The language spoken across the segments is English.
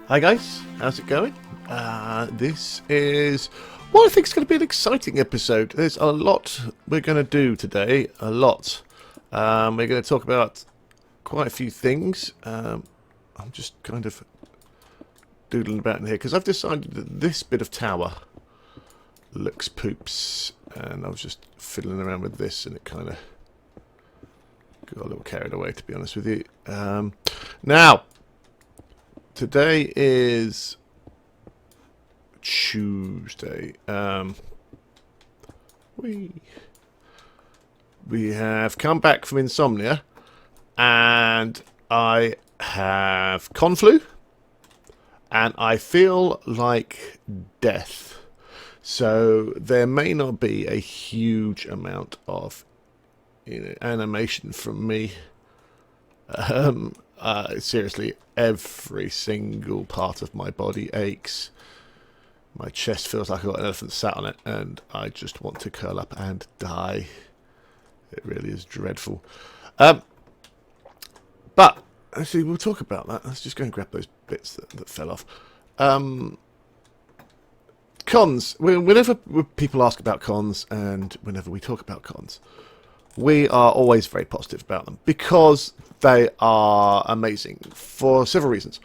Hi guys, how's it going? This is what I think is going to be an exciting episode. There's a lot we're going to do today, a lot. We're going to talk about quite a few things. I'm just kind of doodling about in here because I've decided that this bit of tower looks poops, and I was just fiddling around with this and it kind of got a little carried away, to be honest with you. Now, today is Tuesday. We have come back from insomnia, and I have conflu, and I feel like death. So there may not be a huge amount of animation from me. Seriously, every single part of my body aches. My chest feels like I've got an elephant sat on it, and I just want to curl up and die. It really is dreadful. But actually, we'll talk about that. Let's just go and grab those bits that fell off. Cons. Whenever people ask about cons, and whenever we talk about cons, we are always very positive about them because they are amazing for several reasons.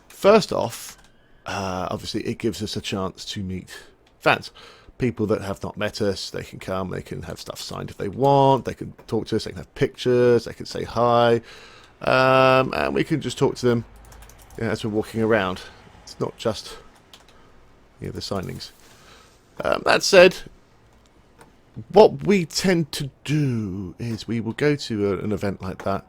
First off, obviously it gives us a chance to meet fans. People that have not met us, they can come, they can have stuff signed if they want, they can talk to us, they can have pictures, they can say hi, and we can just talk to them as we're walking around. It's not just the signings. That said, what we tend to do is we will go to an event like that,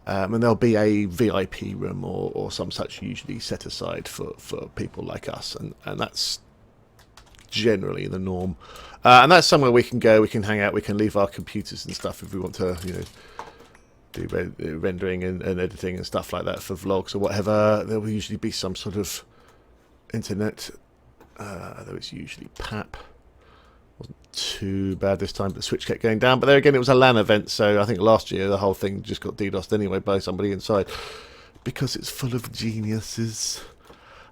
and there'll be a VIP room or some such usually set aside for people like us, and that's generally the norm. And that's somewhere we can go, we can hang out, we can leave our computers and stuff if we want to, do rendering and editing and stuff like that for vlogs or whatever. There will usually be some sort of internet, though it's usually PAP. Wasn't too bad this time, but the switch kept going down. But there again, it was a LAN event, so I think last year the whole thing just got DDoSed anyway by somebody inside because it's full of geniuses.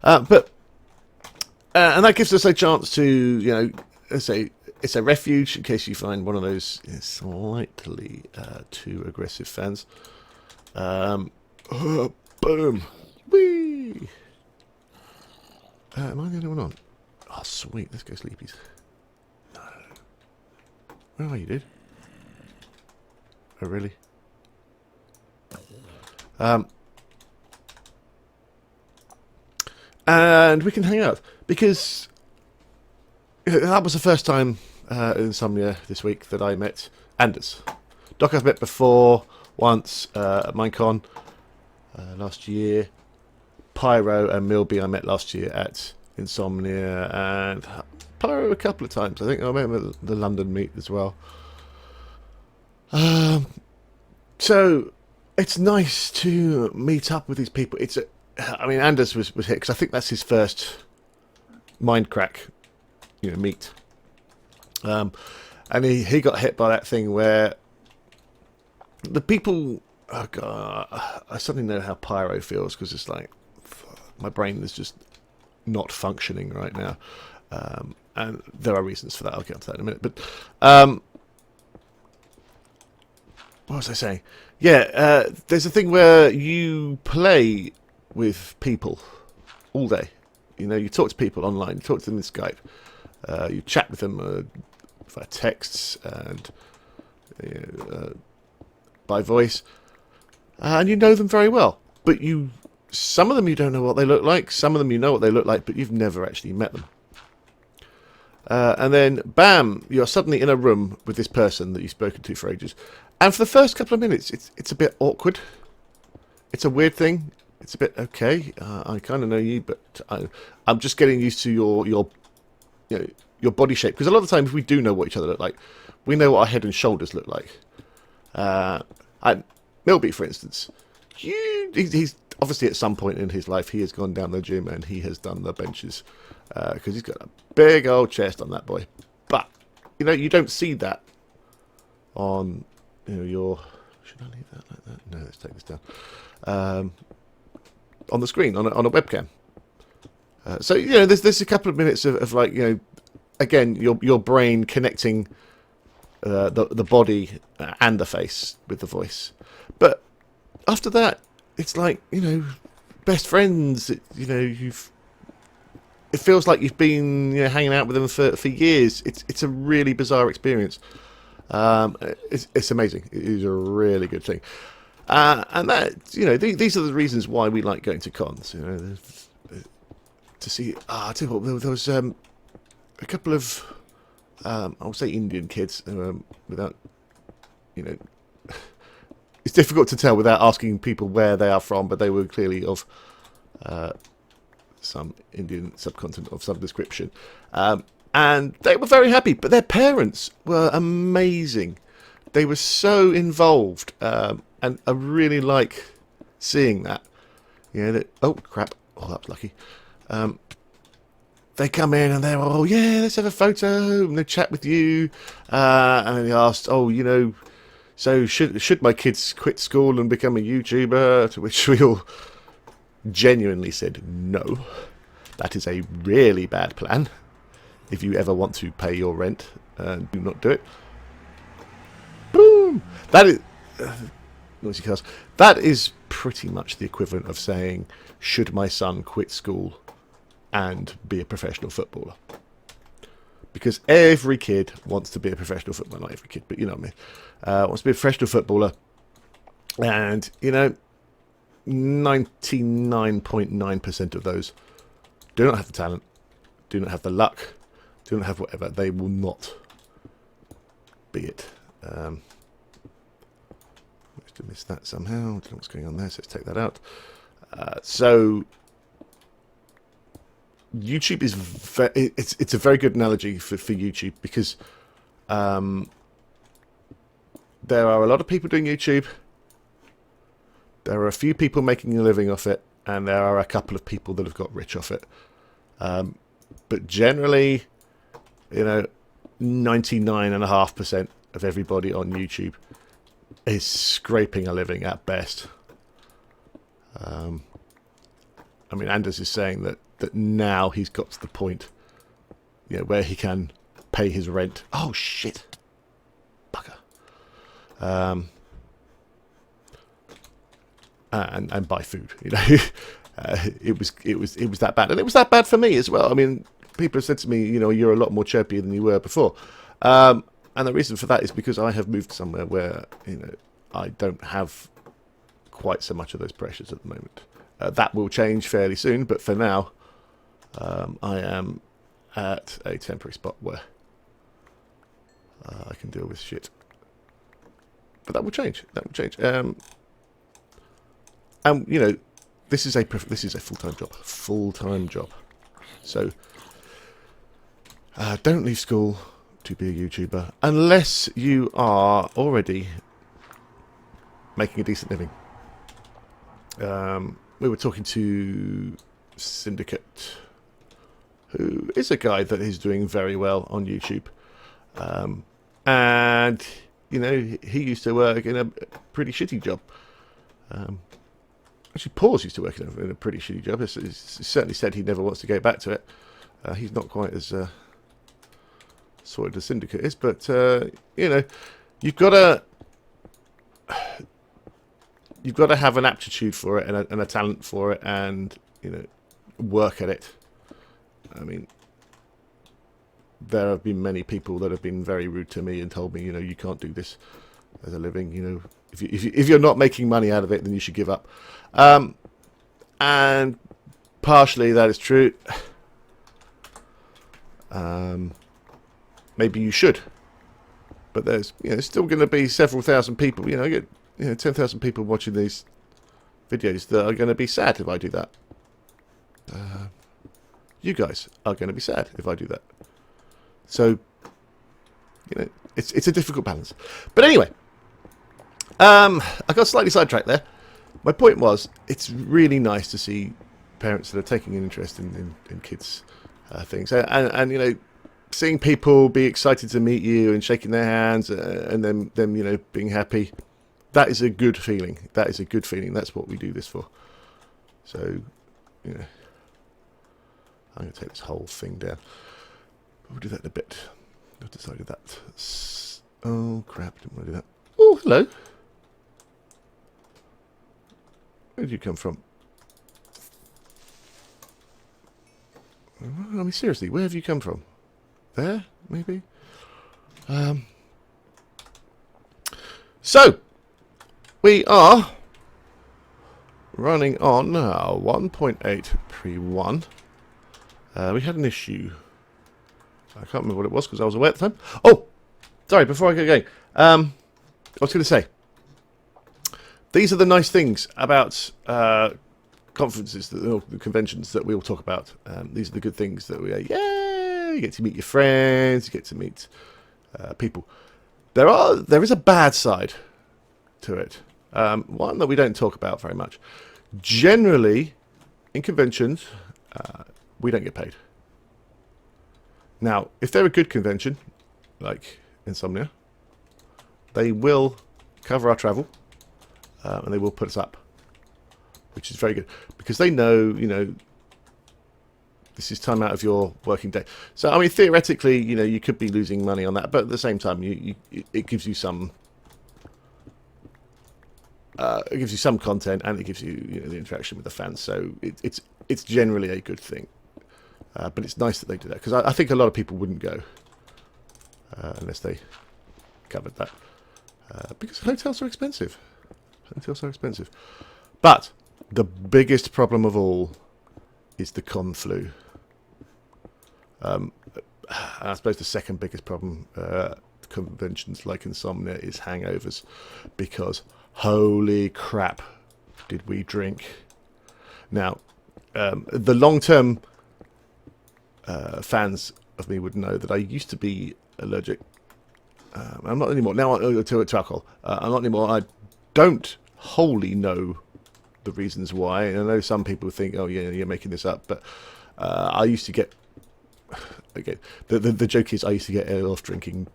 And that gives us a chance to, it's a refuge in case you find one of those slightly too aggressive fans. Boom, whee. Am I the only one on? Oh, sweet. Let's go sleepies. Where are you, dude? Oh, really? And we can hang out because that was the first time in Insomnia this week that I met Anders. Doc I've met before once at Minecon last year. Pyro and Milby I met last year at Insomnia, and Pyro a couple of times. I think I met him at the London meet as well. So it's nice to meet up with these people. Anders was here because I think that's his first Mindcrack, meet. And he got hit by that thing where the people. Oh God, I suddenly know how Pyro feels because it's like my brain is just not functioning right now. And there are reasons for that. I'll get onto that in a minute. But what was I saying? Yeah, there's a thing where you play with people all day. You talk to people online. You talk to them in Skype. You chat with them via texts and by voice, and you know them very well. But some of them you don't know what they look like. Some of them you know what they look like, but you've never actually met them. And then, bam, you're suddenly in a room with this person that you've spoken to for ages. And for the first couple of minutes, it's a bit awkward. It's a weird thing. It's a bit, okay, I kind of know you, but I'm just getting used to your body shape. Because a lot of the times we do know what each other look like. We know what our head and shoulders look like. And Milby, for instance, he's obviously at some point in his life he has gone down the gym and he has done the benches because he's got a big old chest on that boy. But you don't see that on your. Should I leave that like that? No, let's take this down. On the screen on a webcam. So you know, there's a couple of minutes of like, you know, again your brain connecting the body and the face with the voice, but after that it's like, you know, best friends. You know, it feels like you've been, you know, hanging out with them for years. It's a really bizarre experience. It's amazing. It is a really good thing, and that, you know, these are the reasons why we like going to cons. You know, to see. I tell you what, there was a couple of I'll say Indian kids, without, you know, it's difficult to tell without asking people where they are from, but they were clearly of some Indian subcontinent of some description. And they were very happy, but their parents were amazing. They were so involved, and I really like seeing that. You know, oh crap! Oh, that was lucky. They come in and they're, oh yeah, let's have a photo, and they chat with you, and then they asked, oh, you know, so should my kids quit school and become a YouTuber? To which we all genuinely said no. That is a really bad plan. If you ever want to pay your rent, do not do it. Boom! That is noisy cars. That is pretty much the equivalent of saying, should my son quit school and be a professional footballer? Because every kid wants to be a professional footballer. Not every kid, but you know what I mean. Wants to be a professional footballer. And, you know, 99.9% of those do not have the talent, do not have the luck, do not have whatever. They will not be it. I must have missed that somehow. I don't know what's going on there, so let's take that out. So YouTube is it's a very good analogy for YouTube, because there are a lot of people doing YouTube. There are a few people making a living off it, and there are a couple of people that have got rich off it. But generally, you know, 99.5% of everybody on YouTube is scraping a living at best. I mean, Anders is saying that now he's got to the point, you know, where he can pay his rent. Oh shit, bugger. And buy food. You know, it was that bad, and it was that bad for me as well. I mean, people have said to me, you know, you're a lot more chirpy than you were before, and the reason for that is because I have moved somewhere where, you know, I don't have quite so much of those pressures at the moment. That will change fairly soon, but for now, I am at a temporary spot where I can deal with shit. But that will change. That will change. And you know, this is a full-time job. Full-time job. So don't leave school to be a YouTuber unless you are already making a decent living. We were talking to Syndicate, who is a guy that is doing very well on YouTube, and you know, he used to work in a pretty shitty job. Actually, Paul's used to work in a pretty shitty job. He certainly said he never wants to go back to it. He's not quite as sorted as Syndicate is, but you know, you've got to have an aptitude for it and a talent for it, and you know, work at it. I mean, there have been many people that have been very rude to me and told me, you know, you can't do this as a living. You know, if you're not making money out of it, then you should give up. And partially that is true. Maybe you should, but there's, you know, still going to be several thousand people. You know, you know, 10,000 people watching these videos that are going to be sad if I do that. You guys are going to be sad if I do that. So, you know, it's a difficult balance. But anyway, I got slightly sidetracked there. My point was, it's really nice to see parents that are taking an interest in kids' things, and you know, seeing people be excited to meet you and shaking their hands, and them you know, being happy. That is a good feeling. That is a good feeling. That's what we do this for. So, you know, I'm going to take this whole thing down. We'll do that in a bit. I've decided that. Oh, crap. Didn't want to do that. Oh, hello. Where did you come from? I mean, seriously, where have you come from? There, maybe? So, we are running on 1.8 pre-1. We had an issue. I can't remember what it was because I was away at the time. Oh, sorry, before I get going. I was going to say, these are the nice things about conferences, the conventions that we all talk about. These are the good things that you get to meet your friends, you get to meet people. There is a bad side to it, one that we don't talk about very much. Generally, in conventions, we don't get paid. Now, if they're a good convention, like Insomnia, they will cover our travel, and they will put us up, which is very good, because they know, this is time out of your working day. So, I mean, theoretically, you could be losing money on that, but at the same time, it gives you some, content, and it gives you, the interaction with the fans. So it's generally a good thing. But it's nice that they do that, because I think a lot of people wouldn't go unless they covered that, because hotels are expensive. Hotels are expensive. But the biggest problem of all is the con flu. I suppose the second biggest problem, conventions like Insomnia, is hangovers, because holy crap did we drink. Now, the long-term fans of me would know that I used to be allergic. I'm not anymore. Now to alcohol. I'm not anymore. I don't wholly know the reasons why. And I know some people think, oh yeah, you're making this up. But I used to get, again, the joke is I used to get ill off drinking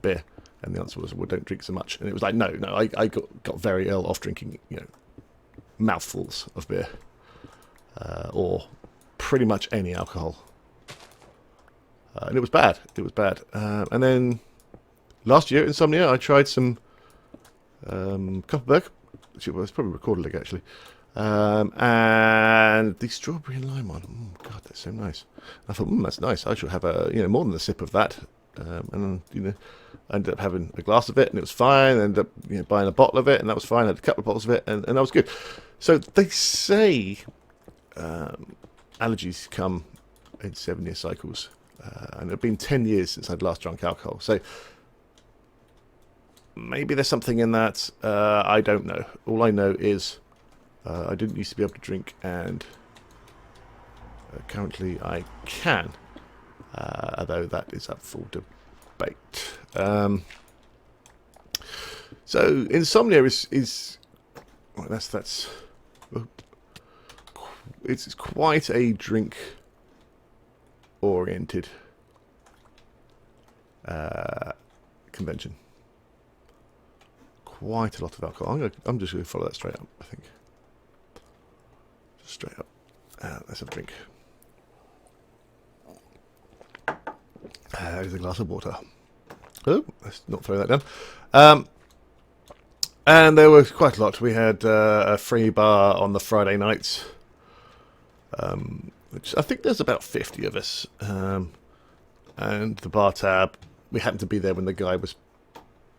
beer. And the answer was, well, don't drink so much. And it was like, no, I got very ill off drinking, mouthfuls of beer. Or pretty much any alcohol. And it was bad. It was bad. And then last year, Insomnia, I tried some Copperberg, which was probably recorded actually, and the strawberry and lime one. Oh God, that's so nice. I thought, that's nice. I should have more than a sip of that. And I ended up having a glass of it, and it was fine. I ended up buying a bottle of it, and that was fine. I had a couple of bottles of it, and that was good. So they say allergies come in 7-year cycles. And it had been 10 years since I'd last drunk alcohol. So maybe there's something in that. I don't know. All I know is I didn't used to be able to drink, and currently I can. Although that is up for debate. So Insomnia is well, that's it's quite a drink oriented convention. Quite a lot of alcohol. I'm just going to follow that straight up, I think. Just straight up. Let's have a drink. There's a glass of water. Oh, let's not throw that down. And there was quite a lot. We had a free bar on the Friday nights. Which I think there's about 50 of us, and the bar tab, we happened to be there when the guy was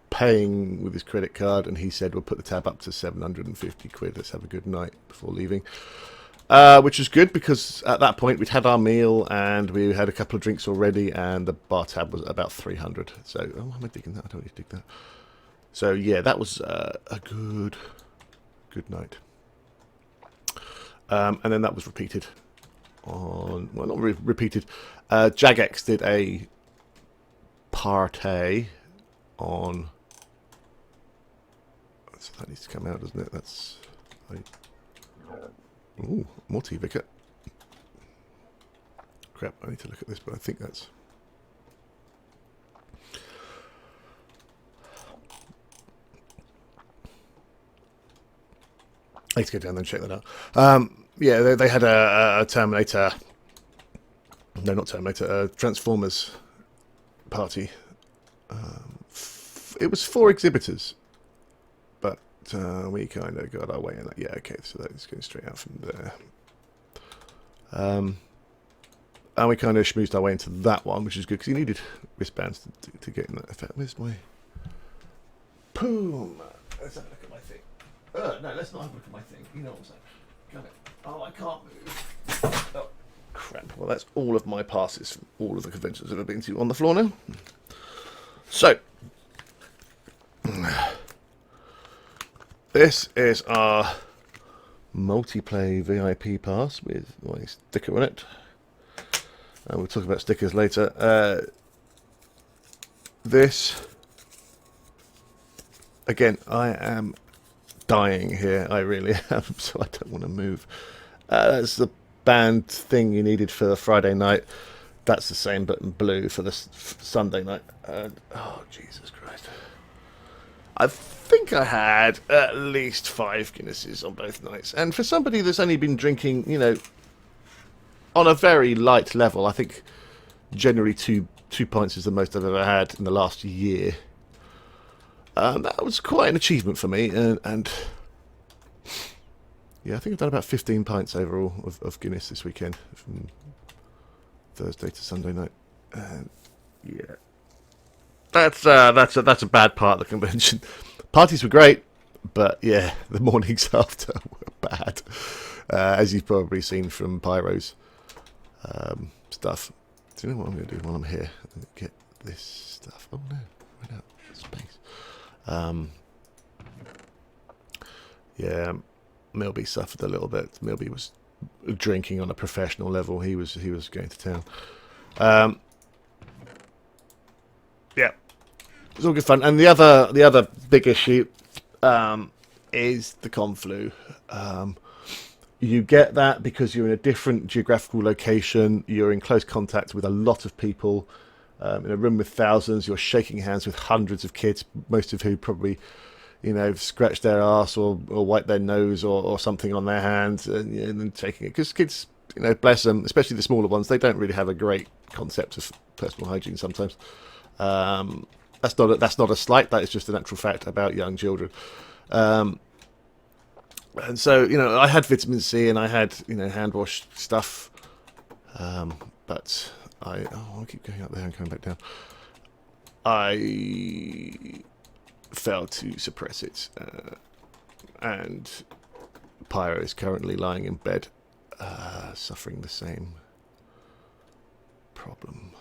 paying with his credit card, and he said, we'll put the tab up to 750 quid, let's have a good night before leaving, which was good, because at that point we'd had our meal, and we had a couple of drinks already, and the bar tab was about 300, so, oh, am I digging that? I don't need to dig that. So yeah, that was a good night, and then that was repeated on, well, not repeated. Jagex did a party on. So that needs to come out, doesn't it? That's. Ooh, more tea, Vicar. Crap, I need to look at this, but I think that's. I need to go down there and check that out. Yeah, they had a Terminator No, not Terminator. Transformers party. It was 4 exhibitors, but we kind of got our way in. Yeah, okay, so that's going straight out from there. And we kind of schmoozed our way into that one, which is good because you needed wristbands to get in that effect. Where's my boom? Let's have a look at my thing. No, let's not have a look at my thing. You know what I'm saying? Got it. Oh, I can't move. Oh, crap. Well, that's all of my passes from all of the conventions I've ever been to on the floor now. So, this is our multiplayer VIP pass with my sticker on it. And we'll talk about stickers later. This, again, I am dying here. I really am, so I don't want to move. That's the band thing you needed for the Friday night. That's the same, but in blue for the Sunday night. Oh, Jesus Christ. I think I had at least 5 Guinnesses on both nights. And for somebody that's only been drinking, you know, on a very light level, I think generally two pints is the most I've ever had in the last year. That was quite an achievement for me. And yeah, I think I've done about 15 pints overall of Guinness this weekend, from Thursday to Sunday night. And yeah, that's a bad part of the convention. Parties were great, but yeah, the mornings after were bad, as you've probably seen from Pyro's stuff. Do you know what I'm going to do while I'm here? Get this stuff. Oh no, right out of space. Yeah, Milby suffered a little bit. Milby was drinking on a professional level. He was going to town. Yeah, it was all good fun. And the other big issue is the conflu. You get that because you're in a different geographical location. You're in close contact with a lot of people. In a room with thousands, you're shaking hands with hundreds of kids, most of who probably, you know, scratch their arse or wipe their nose or something on their hands, and then taking it. Because kids, you know, bless them, especially the smaller ones, they don't really have a great concept of personal hygiene sometimes. That's not a slight. That is just a natural fact about young children. And so, you know, I had vitamin C and I had, you know, hand wash stuff, but I keep going up there and coming back down. I failed to suppress it, and Pyro is currently lying in bed, suffering the same problem.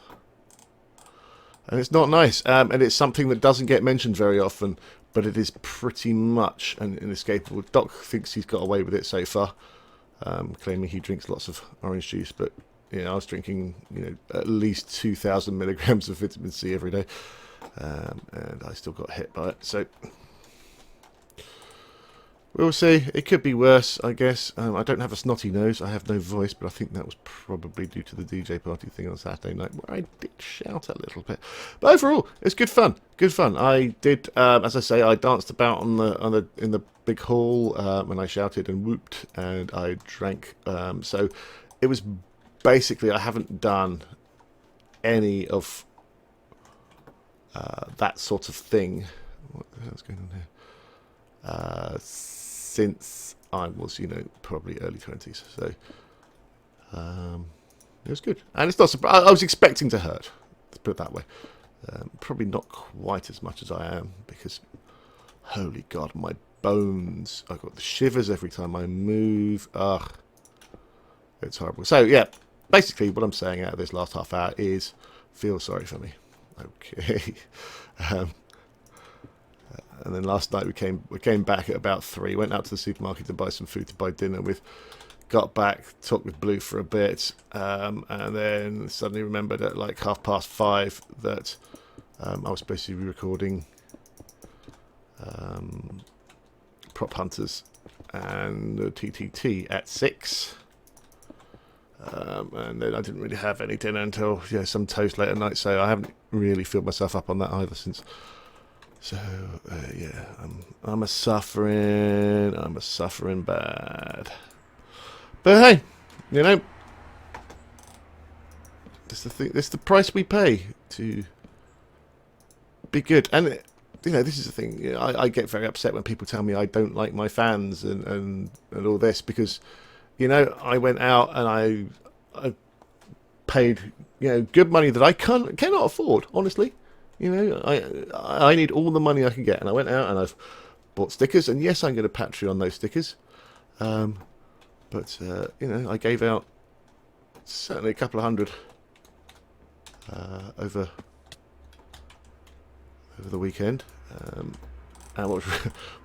And it's not nice, and it's something that doesn't get mentioned very often, but it is pretty much an inescapable. Doc thinks he's got away with it so far, claiming he drinks lots of orange juice, but you know, I was drinking, you know, at least 2,000 milligrams of vitamin C every day, and I still got hit by it. So we'll see. It could be worse, I guess. I don't have a snotty nose. I have no voice, but I think that was probably due to the DJ party thing on Saturday night, where I did shout a little bit. But overall, it's good fun. Good fun. I did, as I say, I danced about in the big hall when I shouted and whooped, and I drank. So it was basically, I haven't done any of that sort of thing. What the hell's going on here? Since I was, you know, probably early 20s. So it was good. And it's not surprising. I was expecting to hurt, let's put it that way. Probably not quite as much as I am, because, holy God, my bones. I've got the shivers every time I move. Ugh. It's horrible. So, yeah, basically what I'm saying out of this last half hour is feel sorry for me. Okay. And then last night we came back at about 3, went out to the supermarket to buy some food to buy dinner with, got back, talked with Blue for a bit, and then suddenly remembered at like 5:30 that I was supposed to be recording Prop Hunters and TTT at 6. And then I didn't really have any dinner until some toast late at night, so I haven't really filled myself up on that either since. So yeah, I'm a suffering bad. But hey, you know, That's the thing. That's the price we pay to be good. And you know, this is the thing. You know, I get very upset when people tell me I don't like my fans and all this because, you know, I went out and I paid, you know, good money that I cannot afford. Honestly, you know, I need all the money I can get, and I went out and I've bought stickers. And yes, I'm going to Patreon those stickers. But you know, I gave out certainly a couple of hundred over the weekend. And what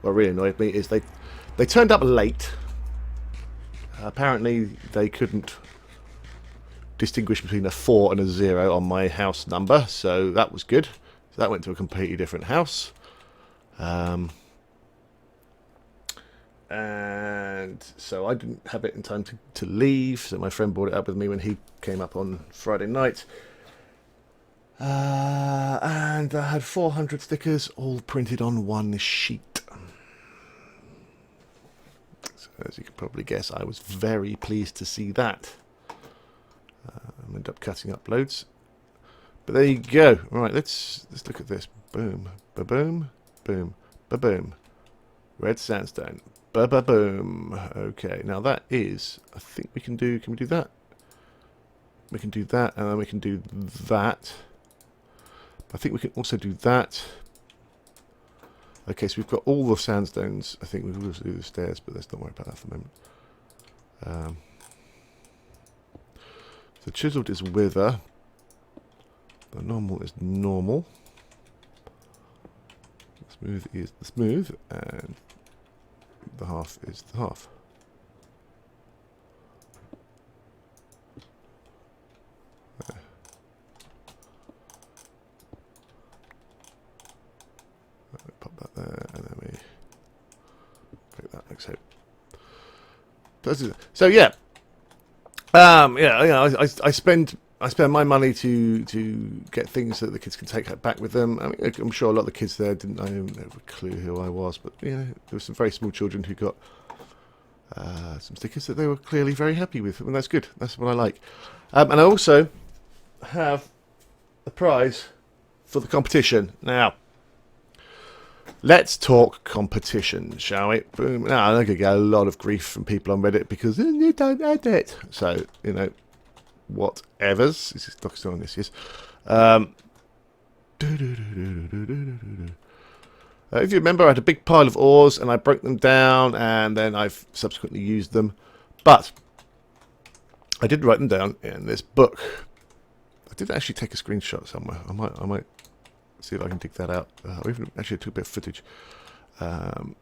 really annoyed me is they turned up late. Apparently they couldn't distinguish between a 4 and a 0 on my house number, so that was good. So that went to a completely different house. And so I didn't have it in time to leave, so my friend brought it up with me when he came up on Friday night. And I had 400 stickers all printed on one sheet. So as you can probably guess, I was very pleased to see that. I ended up cutting up loads. But there you go. Right, let's look at this. Boom, ba-boom, boom, ba-boom. Red sandstone. Ba-ba-boom. Okay, now that is, I think we can we do that? We can do that, and then we can do that. I think we can also do that. Okay, so we've got all the sandstones. I think we can also do the stairs, but let's not worry about that for the moment. So chiseled is wither. The normal is normal. The smooth is the smooth, and the half is the half. Pop that there, and then we take that like so. So yeah, yeah, you know, I spend my money to get things that the kids can take back with them. I mean, I'm sure a lot of the kids there didn't have a clue who I was, but you know, there were some very small children who got some stickers that they were clearly very happy with, and that's good. That's what I like. And I also have a prize for the competition. Now, let's talk competition, shall we? Boom. Now, I'm going to get a lot of grief from people on Reddit because you don't edit. So, you know, whatevers. This is still on this, yes. If you remember, I had a big pile of ores and I broke them down and then I've subsequently used them. But I did write them down in this book. I did actually take a screenshot somewhere. I might see if I can dig that out. Or even actually took a bit of footage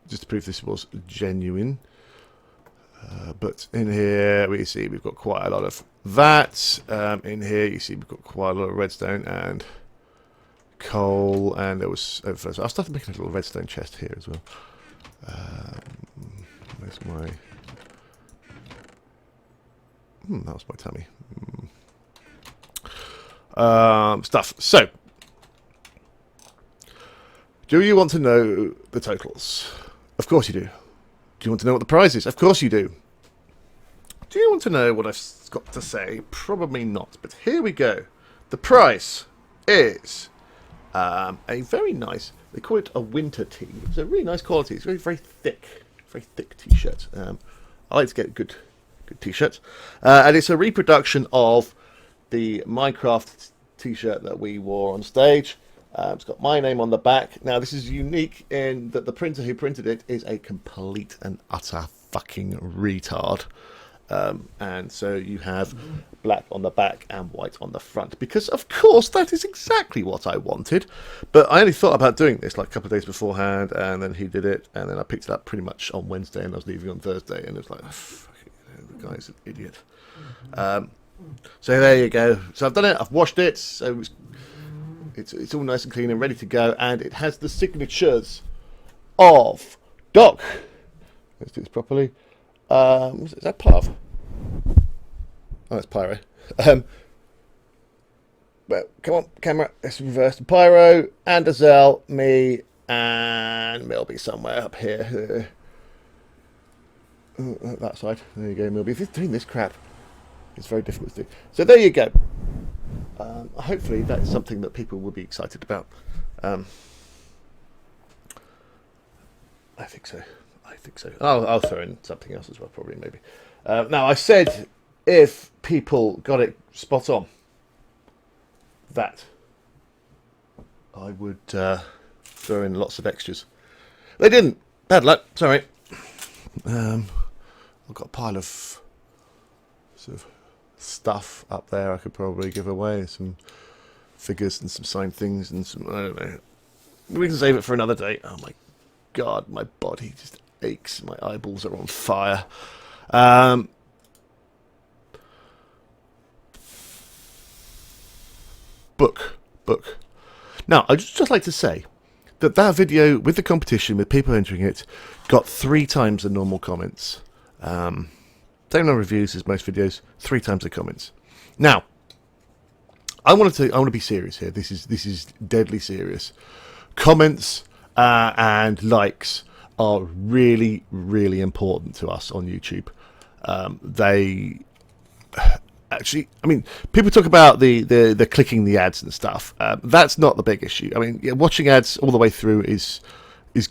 just to prove this was genuine. But in here we see we've got quite a lot of that. In here you see we've got quite a lot of redstone and coal, and there was I'll start making a little redstone chest here as well. Where's my that was my tummy. Stuff. So, do you want to know the totals? Of course you do. Do you want to know what the prize is? Of course you do. Do you want to know what I've got to say? Probably not, but here we go. The prize is a very nice, they call it a winter tee. It's a really nice quality. It's very thick t-shirt. I like to get good t-shirts. And it's a reproduction of the Minecraft t-shirt that we wore on stage. It's got my name on the back. Now, this is unique in that the printer who printed it is a complete and utter fucking retard. And so you have black on the back and white on the front. Because, of course, that is exactly what I wanted. But I only thought about doing this like a couple of days beforehand, and then he did it, and then I picked it up pretty much on Wednesday, and I was leaving on Thursday, and it was like, oh, fuck it, the guy's an idiot. So there you go. So I've done it, I've washed it, so it's all nice and clean and ready to go, and it has the signatures of Doc. Let's do this properly. Is that Pav? Oh, that's Pyro. Well, come on, camera. Let's reverse the Pyro, and Azel, me, and Milby somewhere up here. That side. There you go, Milby. If you're doing this crap, it's very difficult to do. So there you go. hopefully that is something that people will be excited about. I think so. I think so. I'll throw in something else as well, probably, maybe. Now, I said if people got it spot on, that I would throw in lots of extras. They didn't. Bad luck. Sorry. I've got a pile of sort of stuff up there I could probably give away. Some figures and some signed things and some, I don't know. We can save it for another day. Oh my God, my body just aches. My eyeballs are on fire. Book. Now, I'd just like to say that video with the competition, with people entering it, got 3 times the normal comments. Same number of reviews as most videos, 3 times the comments. Now, I want to be serious here. This is deadly serious. Comments and likes are really, really important to us on YouTube. They actually, I mean, people talk about the clicking the ads and stuff. That's not the big issue. I mean, watching ads all the way through is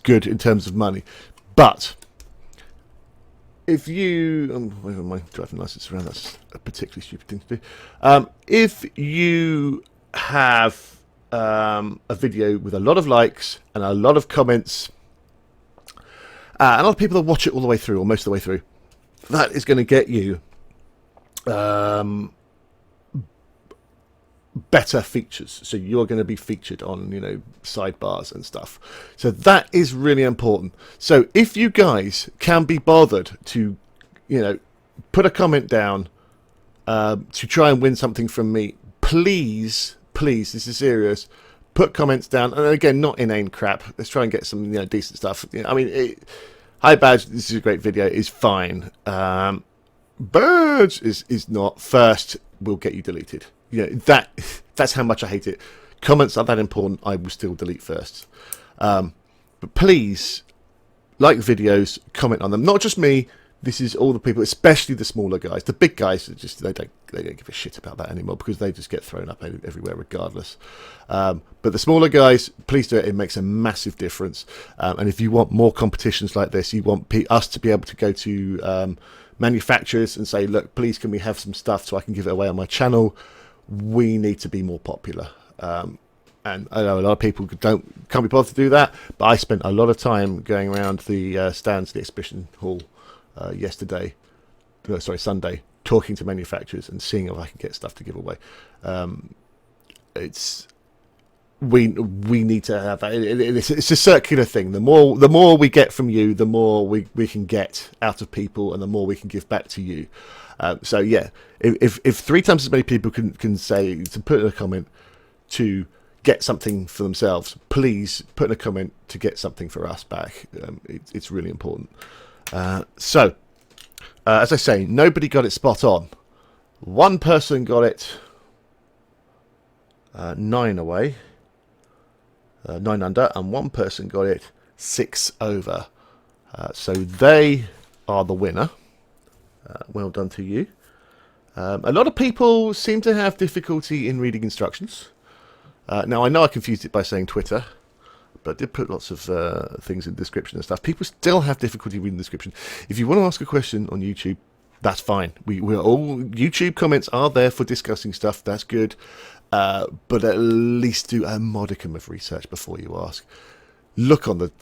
good in terms of money, but if you, whether my driving license around, that's a particularly stupid thing to do. If you have a video with a lot of likes and a lot of comments, and a lot of people that watch it all the way through, or most of the way through, that is going to get you better features. So you're going to be featured on, sidebars and stuff. So that is really important. So if you guys can be bothered to, put a comment down to try and win something from me, please, this is serious. Put comments down, and again, not inane crap. Let's try and get some, decent stuff. I mean, hi Badge, this is a great video. Is fine. Birds is not. First will get you deleted. That's how much I hate it. Comments are that important. I will still delete first. But please like videos, comment on them. Not just me. This is all the people, especially the smaller guys. The big guys are just they don't give a shit about that anymore because they just get thrown up everywhere regardless. But the smaller guys, please do it. It makes a massive difference. And if you want more competitions like this, you want us to be able to go to manufacturers and say, look, please can we have some stuff so I can give it away on my channel. We need to be more popular. And I know a lot of people can't be bothered to do that, but I spent a lot of time going around the stands, the exhibition hall Sunday, talking to manufacturers and seeing if I can get stuff to give away. We need to have that. It's a circular thing. The more we get from you, the more we can get out of people, and the more we can give back to you. So yeah, if 3 times as many people can say to put in a comment to get something for themselves, please put in a comment to get something for us back. It's really important. So as I say, nobody got it spot on. One person got it 9 away. 9 under, and one person got it 6 over. So they are the winner. Well done to you. A lot of people seem to have difficulty in reading instructions. Now, I know I confused it by saying Twitter, but I did put lots of things in the description and stuff. People still have difficulty reading the description. If you want to ask a question on YouTube, that's fine. We're all YouTube comments are there for discussing stuff. That's good. But at least do a modicum of research before you ask. Look on the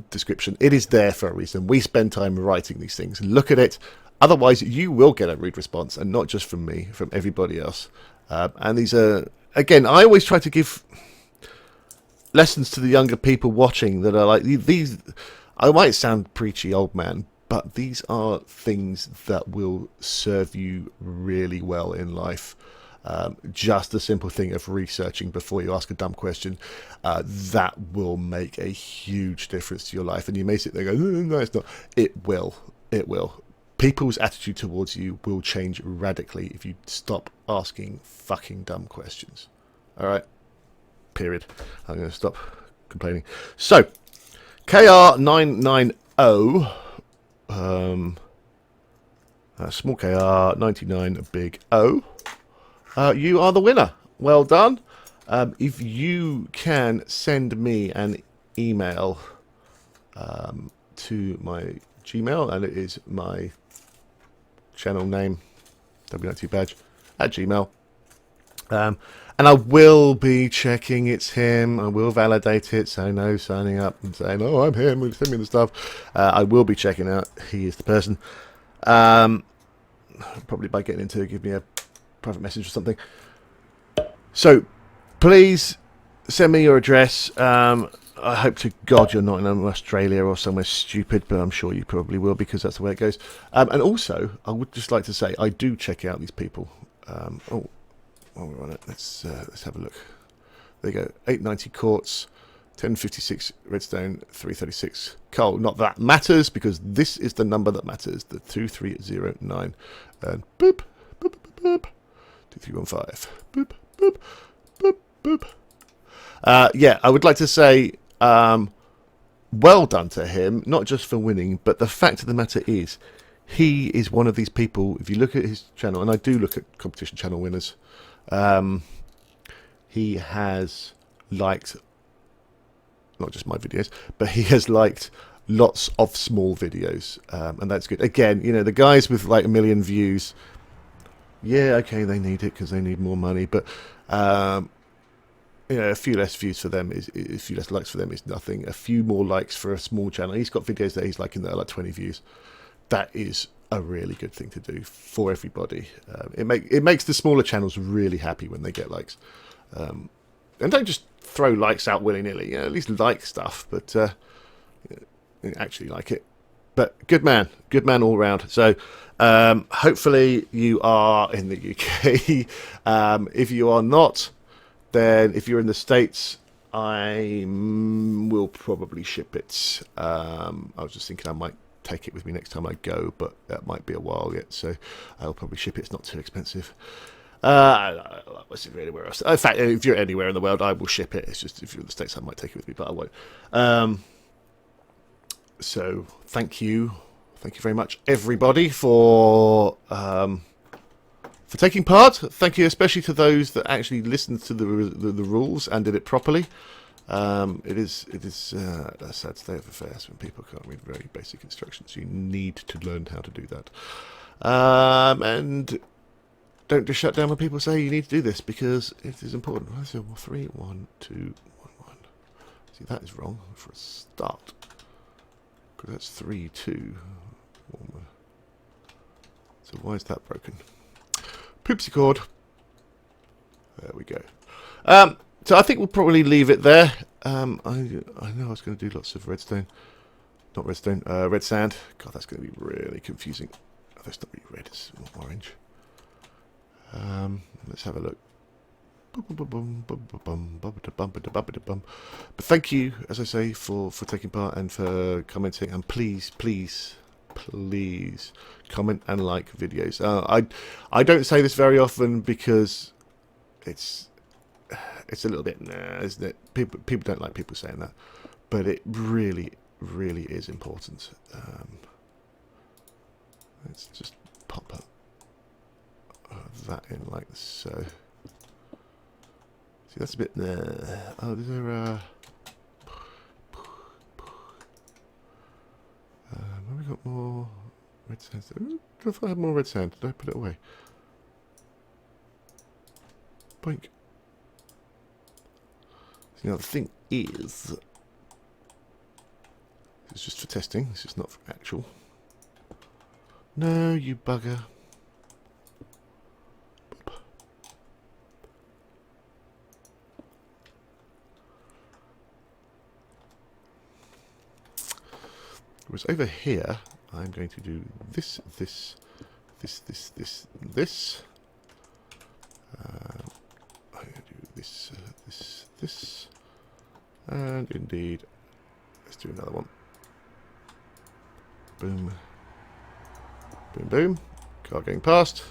description. It is there for a reason. We spend time writing these things. Look at it. Otherwise, you will get a rude response, and not just from me, from everybody else. And these are, again, I always try to give lessons to the younger people watching that are like these. I might sound preachy old man, but these are things that will serve you really well in life. Just the simple thing of researching before you ask a dumb question, that will make a huge difference to your life. And you may sit there and go, no, it's not. It will. People's attitude towards you will change radically if you stop asking fucking dumb questions. Alright? Period. I'm going to stop complaining. So, KR990, small KR, 99, big O. You are the winner. well done. If you can send me an email to my Gmail, and it is my channel name, W92 Badge, at Gmail. And I will be checking it's him. I will validate it, so no signing up and saying, oh, I'm him, send me the stuff. I will be checking out he is the person. Probably by getting into give me a private message or something. So please send me your address. I hope to God you're not in Australia or somewhere stupid, but I'm sure you probably will, because that's the way it goes. And also, I would just like to say, I do check out these people. While we're on it, let's have a look. There you go. 890 quartz, 1056 redstone, 336 coal. Not that matters, because this is the number that matters. The 2309. And boop, boop, boop, boop. 2315. Boop, boop, boop, boop. Yeah, I would like to say well done to him, not just for winning, but the fact of the matter is, he is one of these people, if you look at his channel, and I do look at competition channel winners, he has liked not just my videos, but he has liked lots of small videos, and that's good. Again, you know, the guys with like 1 million views, yeah, okay, they need it because they need more money, but you know, a few less views for them is a few less likes for them is nothing. A few more likes for a small channel. He's got videos that he's liking that are like 20 views. That is a really good thing to do for everybody. It makes the smaller channels really happy when they get likes. And don't just throw likes out willy-nilly. You know, at least like stuff, but actually like it. But good man all round. So hopefully you are in the UK. If you are not, then if you're in the States, I will probably ship it. I was just thinking I might take it with me next time I go, but that might be a while yet, so I'll probably ship it. It's not too expensive. What's it anywhere else? In fact, if you're anywhere in the world, I will ship it. It's just if you're in the States, I might take it with me, but I won't. So thank you very much, everybody, for taking part. Thank you especially to those that actually listened to the rules and did it properly. It is a sad state of affairs when people can't read very basic instructions. You need to learn how to do that. And don't just shut down when people say you need to do this, because it is important. So 3, 1, 2, 1, 1. See, that is wrong for a start, because that's 3, 2, 1. So why is that broken? Poopsie cord. There we go. So I think we'll probably leave it there. I know I was going to do lots of redstone. Not redstone, red sand. God, that's going to be really confusing. Oh, that's not really red, it's orange. Let's have a look. But thank you, as I say, for taking part and for commenting. And please comment and like videos. I don't say this very often because it's a little bit isn't it? People don't like people saying that, but it really is important. Let's just pop up that in like so. See, that's a bit oh, is there have we got more red sand? If I had more red sand, did I put it away? Boink. So now the thing is, it's just for testing. This is not for actual. No, you bugger. Whereas over here, I'm going to do this. I'm going to do this, and indeed, let's do another one. Boom, boom, boom. Car going past.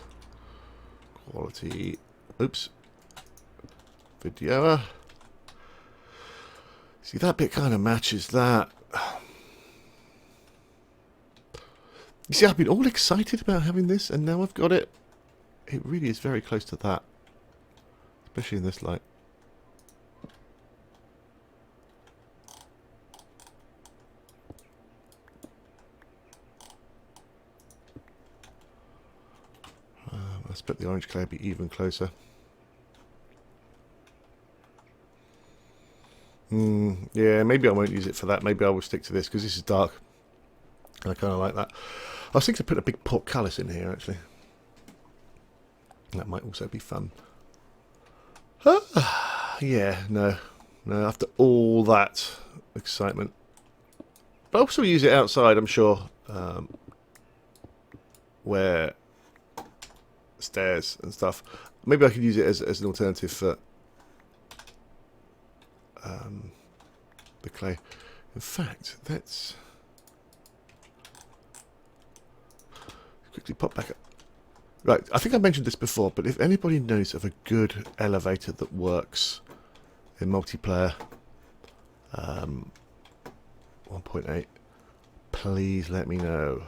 Quality. Oops. Video. See, that bit kind of matches that. You see, I've been all excited about having this, and now I've got it. It really is very close to that. especially in this light. I expect the orange clay to be even closer. Yeah, maybe I won't use it for that. Maybe I will stick to this because this is dark. I kind of like that. I was thinking to put a big portcullis in here, actually. That might also be fun. Yeah, no. No, after all that excitement. But I'll also use it outside, I'm sure. Where stairs and stuff. Maybe I could use it as an alternative for the clay. In fact, let's quickly pop back up. Right, I think I mentioned this before, but if anybody knows of a good elevator that works in multiplayer 1.8, please let me know.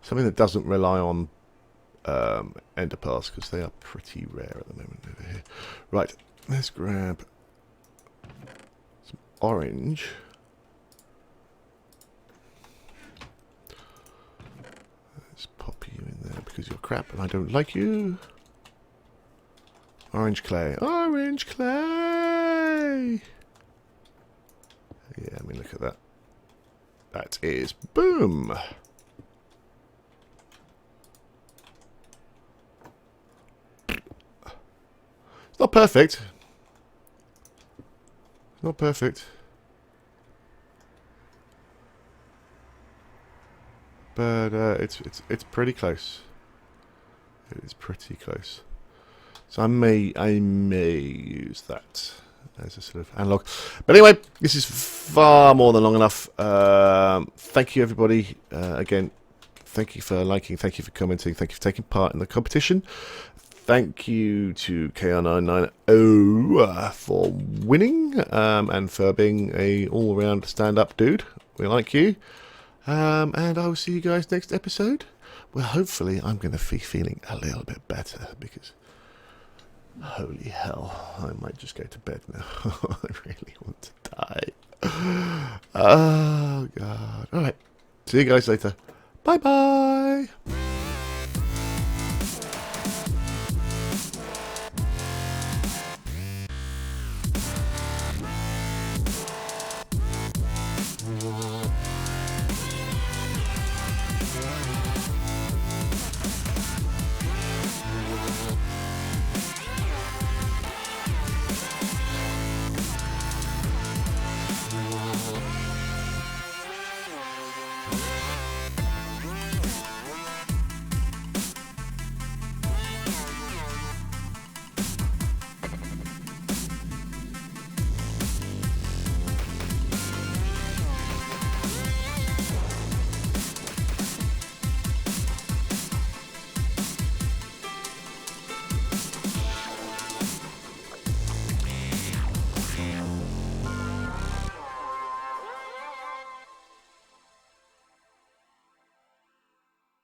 Something that doesn't rely on enderpearls, because they are pretty rare at the moment over here. Right, let's grab some orange. Let's pop you in there because you're crap and I don't like you. Orange clay. Orange clay! Yeah, I mean, look at that. That is boom! It's not perfect. It's not perfect. But it's pretty close. It is pretty close. So I may use that as a sort of analog. But anyway, this is far more than long enough. Thank you, everybody. Again, thank you for liking. Thank you for commenting. Thank you for taking part in the competition. Thank you to KR990 for winning and for being a all-round stand-up dude. We like you. And I will see you guys next episode. Well, hopefully I'm going to be feeling a little bit better because, holy hell, I might just go to bed now. I really want to die. Oh, God. All right. See you guys later. Bye-bye.